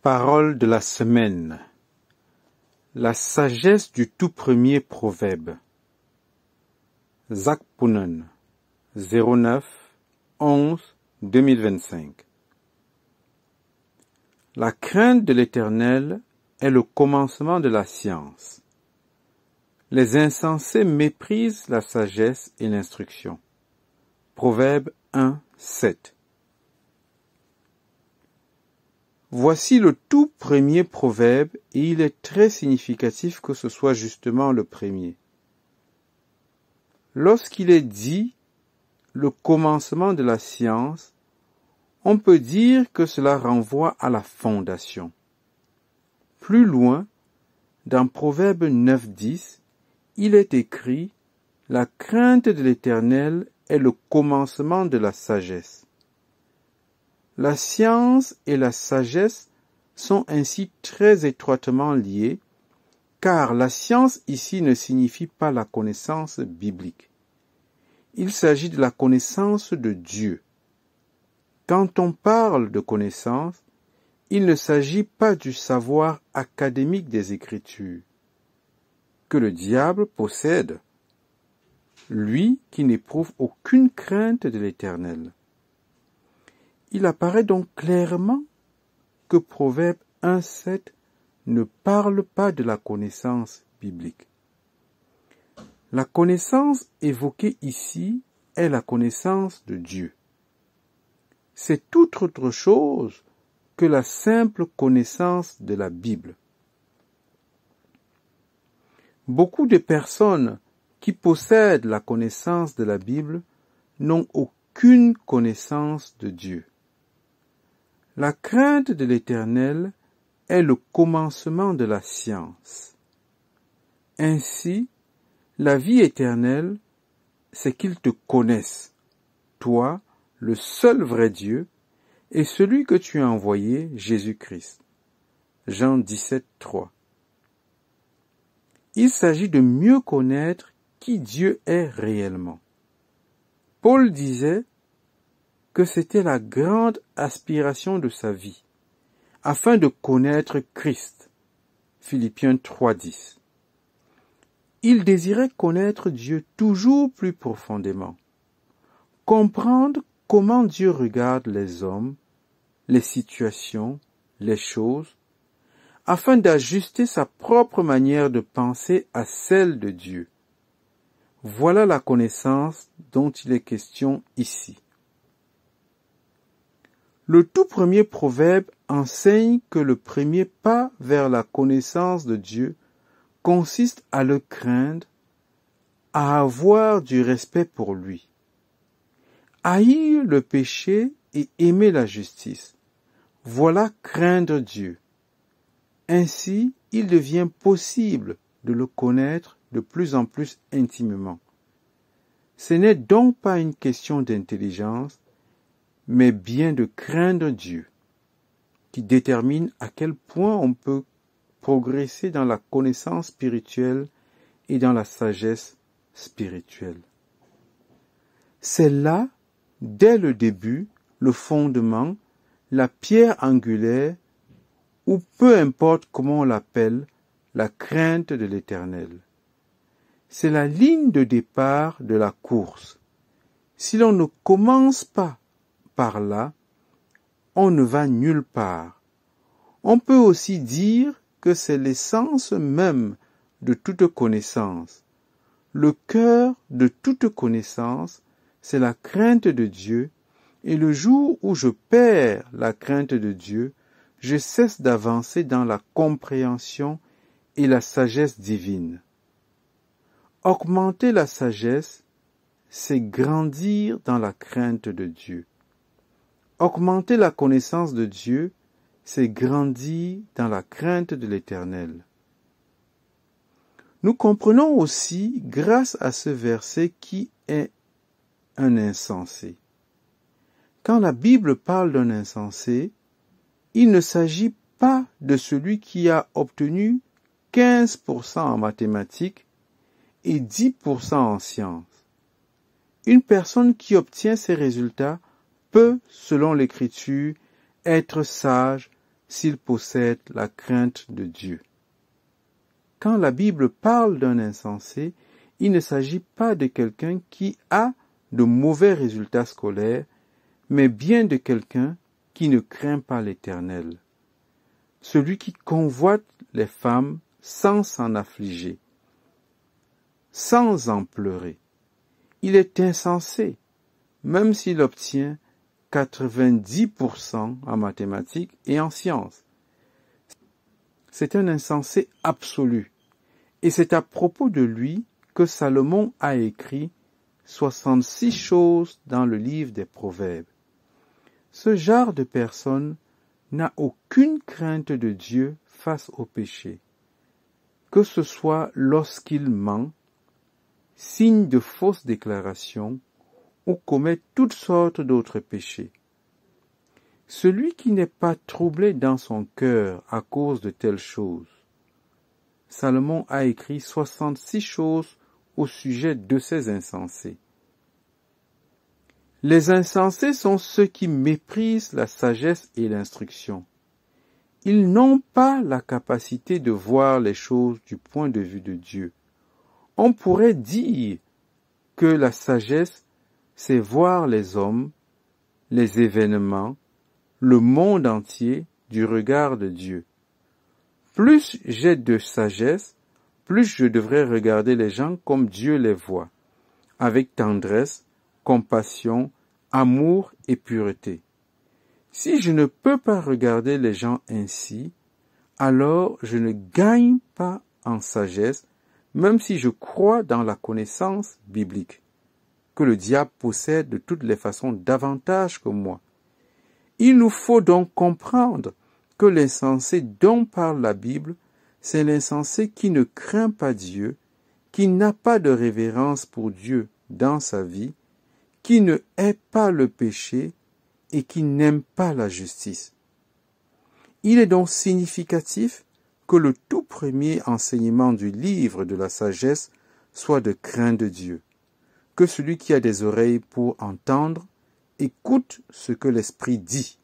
Parole de la semaine. La sagesse du tout premier proverbe. Zakpunen, 09-11-2025. La crainte de l'Éternel est le commencement de la science. Les insensés méprisent la sagesse et l'instruction. Proverbe 1-7. Voici le tout premier proverbe et il est très significatif que ce soit justement le premier. Lorsqu'il est dit le commencement de la science, on peut dire que cela renvoie à la fondation. Plus loin, dans Proverbe 9-10, il est écrit « La crainte de l'Éternel est le commencement de la sagesse ». La science et la sagesse sont ainsi très étroitement liées, car la science ici ne signifie pas la connaissance biblique. Il s'agit de la connaissance de Dieu. Quand on parle de connaissance, il ne s'agit pas du savoir académique des Écritures, que le diable possède, lui qui n'éprouve aucune crainte de l'Éternel. Il apparaît donc clairement que Proverbe 1-7 ne parle pas de la connaissance biblique. La connaissance évoquée ici est la connaissance de Dieu. C'est toute autre chose que la simple connaissance de la Bible. Beaucoup de personnes qui possèdent la connaissance de la Bible n'ont aucune connaissance de Dieu. La crainte de l'Éternel est le commencement de la science. Ainsi, la vie éternelle, c'est qu'il te connaisse, toi, le seul vrai Dieu, et celui que tu as envoyé, Jésus-Christ. Jean 17:3. Il s'agit de mieux connaître qui Dieu est réellement. Paul disait que c'était la grande aspiration de sa vie, afin de connaître Christ. Philippiens 3:10. Il désirait connaître Dieu toujours plus profondément, comprendre comment Dieu regarde les hommes, les situations, les choses, afin d'ajuster sa propre manière de penser à celle de Dieu. Voilà la connaissance dont il est question ici. Le tout premier proverbe enseigne que le premier pas vers la connaissance de Dieu consiste à le craindre, à avoir du respect pour lui. Haïr le péché et aimer la justice, voilà craindre Dieu. Ainsi, il devient possible de le connaître de plus en plus intimement. Ce n'est donc pas une question d'intelligence, mais bien de craindre Dieu, qui détermine à quel point on peut progresser dans la connaissance spirituelle et dans la sagesse spirituelle. C'est là, dès le début, le fondement, la pierre angulaire, ou peu importe comment on l'appelle, la crainte de l'Éternel. C'est la ligne de départ de la course. Si l'on ne commence pas par là, on ne va nulle part. On peut aussi dire que c'est l'essence même de toute connaissance. Le cœur de toute connaissance, c'est la crainte de Dieu, et le jour où je perds la crainte de Dieu, je cesse d'avancer dans la compréhension et la sagesse divine. Augmenter la sagesse, c'est grandir dans la crainte de Dieu. Augmenter la connaissance de Dieu, c'est grandir dans la crainte de l'Éternel. Nous comprenons aussi, grâce à ce verset, qui est un insensé. Quand la Bible parle d'un insensé, il ne s'agit pas de celui qui a obtenu 15% en mathématiques et 10% en sciences. Une personne qui obtient ces résultats peut, selon l'Écriture, être sage, s'il possède la crainte de Dieu. Quand la Bible parle d'un insensé, il ne s'agit pas de quelqu'un qui a de mauvais résultats scolaires, mais bien de quelqu'un qui ne craint pas l'Éternel. Celui qui convoite les femmes sans s'en affliger, sans en pleurer. Il est insensé, même s'il obtient 90% en mathématiques et en sciences. C'est un insensé absolu, et c'est à propos de lui que Salomon a écrit 66 choses dans le livre des Proverbes. Ce genre de personne n'a aucune crainte de Dieu face au péché, que ce soit lorsqu'il ment, signe de fausses déclarations ou commet toutes sortes d'autres péchés. Celui qui n'est pas troublé dans son cœur à cause de telles choses. Salomon a écrit 66 choses au sujet de ces insensés. Les insensés sont ceux qui méprisent la sagesse et l'instruction. Ils n'ont pas la capacité de voir les choses du point de vue de Dieu. On pourrait dire que la sagesse, c'est voir les hommes, les événements, le monde entier du regard de Dieu. Plus j'ai de sagesse, plus je devrais regarder les gens comme Dieu les voit, avec tendresse, compassion, amour et pureté. Si je ne peux pas regarder les gens ainsi, alors je ne gagne pas en sagesse, même si je crois dans la connaissance biblique, que le diable possède de toutes les façons davantage que moi. Il nous faut donc comprendre que l'insensé dont parle la Bible, c'est l'insensé qui ne craint pas Dieu, qui n'a pas de révérence pour Dieu dans sa vie, qui ne hait pas le péché et qui n'aime pas la justice. Il est donc significatif que le tout premier enseignement du livre de la sagesse soit de craindre Dieu, que celui qui a des oreilles pour entendre écoute ce que l'Esprit dit.